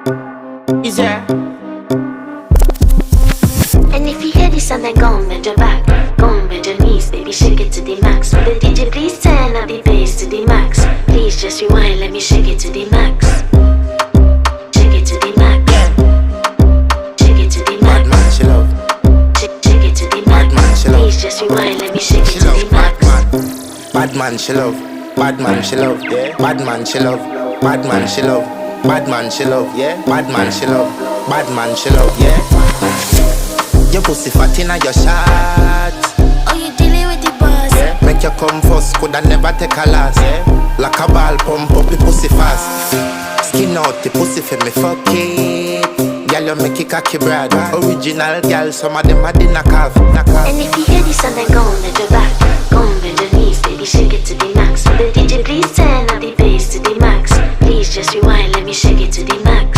Is there? And if you hear this and then go on bend your back, go on bend your knees, baby, shake it to the max. Will the DJ please turn up the bass to the max? Please just rewind, let me shake it to the max. Shake it to the max. Shake it to the max. Bad man, she love. Shake it to the max. Bad man, she love. Please just rewind, let me shake it She to love the max. bad man, she love. Bad man, she love. Yeah. Bad man, she love. Bad man, she love. Bad man, she love. Yeah. Bad man, she love. Bad man, she love. Yeah. Your pussy fat inna your shot. Oh, you dealing with the boss? Yeah. Make you come first, coulda never take a last. Yeah. Like a ball pump up the pussy fast. Skin out the pussy for me fuck it. Girl, you make it cocky brad. Original girl, some of them a the knock off. And if you hear this and then go on bend your back, go on bend your knees, baby, shake it to the max. Will the DJ please turn up the bass to the max? Please just rewind, let me shake it to the max.